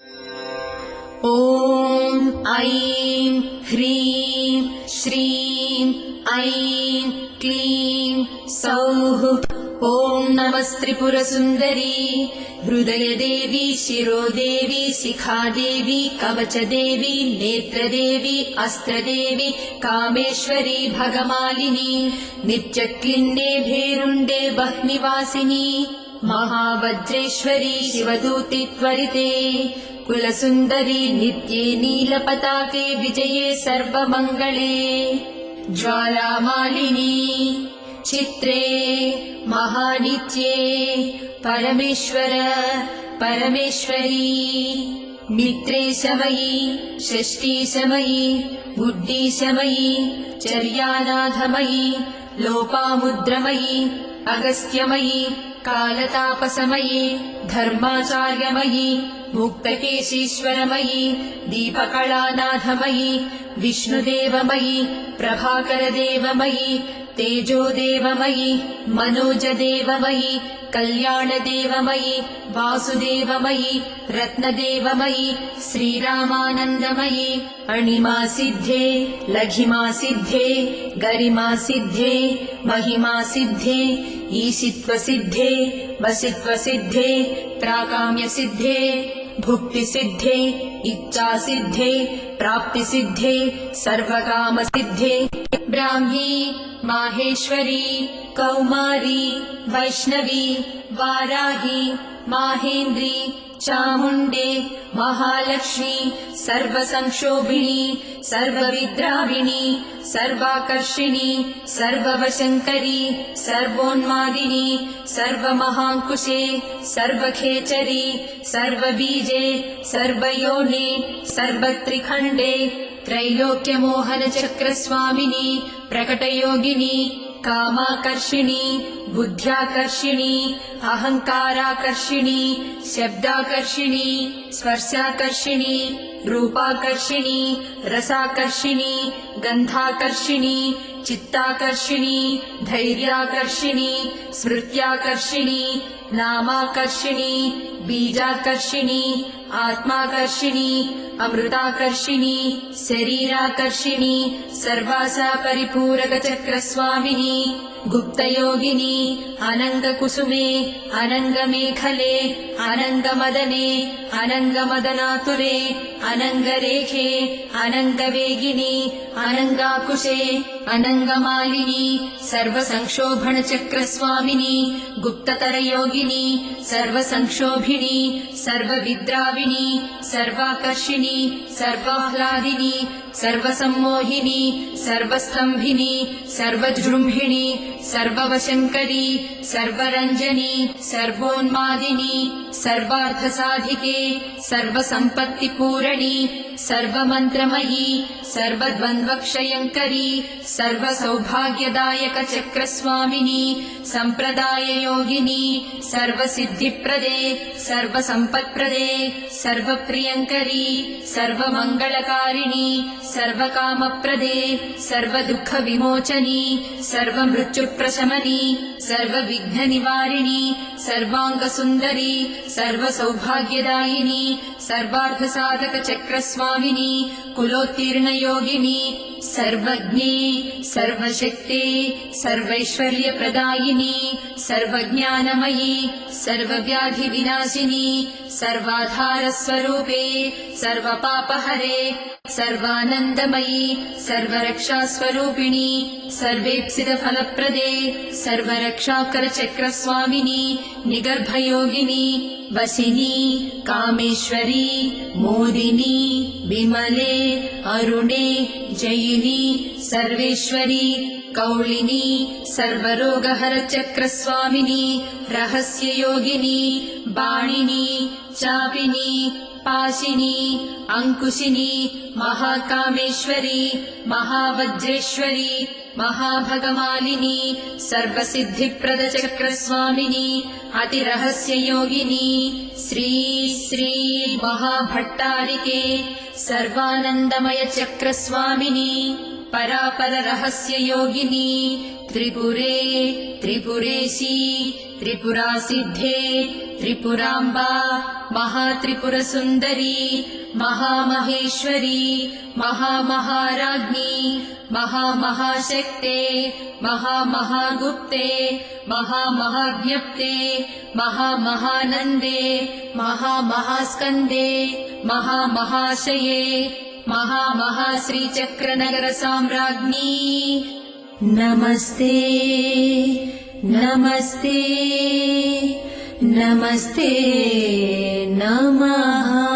ॐ ऐं ह्रीं श्रीं ऐं क्लीं सौः। ॐ नमस्त्रिपुरसुन्दरी हृदयदेवी शिरोदेवी शिखादेवी कवचदेवी नेत्रदेवी अस्त्रदेवी कामेश्वरी भगमालिनी नित्यक्लिन्ने भेरुण्डे वह्निवासिनी महावज्रेश्वरी शिवदूति त्वरिते कुलसुन्दरी नित्ये नीलपताके विजये सर्वमङ्गले ज्वालामालिनी चित्रे महानित्ये परमेश्वर परमेश्वरी मित्रेशमयी षष्ठीशमयी बुद्धिशमयी चर्यानाथमयी लोपामुद्रमयी अगस्त्यमयी कालतापसमयी धर्माचार्यमयी मुक्तकेशीश्वरमयी दीपकलानाथमयी विष्णुदेवमयी प्रभाकरदेवमयी तेजोदेवमयी मनोजदेवमयी कल्याणदेवमयी वासुदेवमयी रत्नदेवमयी श्रीरामानन्दमयी अणिमासिद्धे लघिमासिद्धे गरिमासिद्धे महिमासिद्धे ईशित्वसिद्धे वसित्वसिद्धे प्राकाम्यसिद्धे भुक्तिसिद्धे इच्छासिद्धे प्राप्तिसिद्धे सर्वकामसिद्धे ब्राह्मी माहेश्वरी कौमारी वैष्णवी वाराही माहेन्द्री चामुण्डे महालक्ष्मी सर्वसंक्षोभिणी सर्वविद्राविणी सर्वाकर्षिणी सर्ववशङ्करी सर्वोन्मादिनी सर्वमहाङ्कुशे सर्वखेचरी सर्वबीजे सर्वयोने सर्वत्रिखण्डे त्रैलोक्यमोहनचक्रस्वामिनी प्रकटयोगिनी कामाकर्षिणी बुद्ध्याकर्षिणी अहङ्काराकर्षिणी शब्दाकर्षिणी स्पर्शाकर्षिणी रूपाकर्षिणी रसाकर्षिणी गन्धाकर्षिणी चित्ताकर्षिणी धैर्याकर्षिणी स्मृत्याकर्षिणी नामाकर्षिणी बीजाकर्षिणी आत्माकर्षिणी अमृताकर्षिणी शरीराकर्षिणी सर्वासा परिपूरकचक्रस्वामिनी गुप्तयोगिनी अनङ्गकुसुमे अनङ्गमेखले अनङ्गमदने अनङ्गमदनातुरे अनङ्गरेखे अनङ्गवेगिनी अनङ्गाकुशे अनङ्गमालिनी सर्वसंक्षोभणचक्रस्वामिनी गुप्ततरयोगिनी सर्वसंक्षोभिणी सर्वविद्राविणी सर्वाकर्षिणी सर्वाह्लादिनी सर्वसम्मोहिनी सर्वस्तम्भिनी सर्वजृम्भिणी सर्ववशङ्करी सर्वरञ्जनी सर्वोन्मादिनी सर्वार्थसाधिके सर्वसम्पत्तिपूरणी सर्वमन्त्रमयी सर्वद्वन्द्वक्षयङ्करी सर्वसौभाग्यदायकचक्रस्वामिनी सम्प्रदाययोगिनी सर्वसिद्धिप्रदे सर्वसम्पत्प्रदे सर्वप्रियङ्करी सर्वमङ्गलकारिणी सर्वकामप्रदे सर्वदुःखविमोचनी सर्वमृत्युप्रशमनी सर्वविघ्ननिवारिणी सर्वाङ्गसुन्दरी सर्वसौभाग्यदायिनी सर्वार्थसाधकचक्रस्वामिनी कुलोत्तीर्णयोगिनी सर्वज्ञे सर्वशक्ते सर्वैश्वर्यप्रदायिनी सर्वज्ञानमयी सर्वव्याधिविनाशिनी सर्वाधारस्वरूपे सर्वपापहरे सर्वानन्दमयी सर्वरक्षास्वरूपिणी सर्वेप्सितफलप्रदे सर्वरक्षाकरचक्रस्वामिनी निगर्भयोगिनी वसिनी कामेश्वरी मोदिनी विमले अरुणे जयिनी सर्वेश्वरी कौलिनी सर्वरोगहरचक्रस्वामिनी रहस्ययोगिनी बाणिनी चापिनी पाशिनी अंकुशिनी महाकामेश्वरी महावज्रेश्वरी महाभगमालिनी सर्वसिद्धिप्रदचक्रस्वामिनी अतिरहस्ययोगिनी श्री श्री महाभट्टारिके सर्वानन्दमय चक्रस्वामिनी परापररहस्ययोगिनी त्रिपुरे त्रिपुरेशी त्रिपुरासिद्धे त्रिपुराम्बा महात्रिपुरसुन्दरी महामहेश्वरी महामहाराज्ञी महामहाशक्ते महामहागुप्ते महामहाज्ञप्ते महामहानन्दे महामहास्कन्दे महामहाशये महामहाश्रीचक्रनगरसाम्राज्ञी नमस्ते नमस्ते नमस्ते नमः।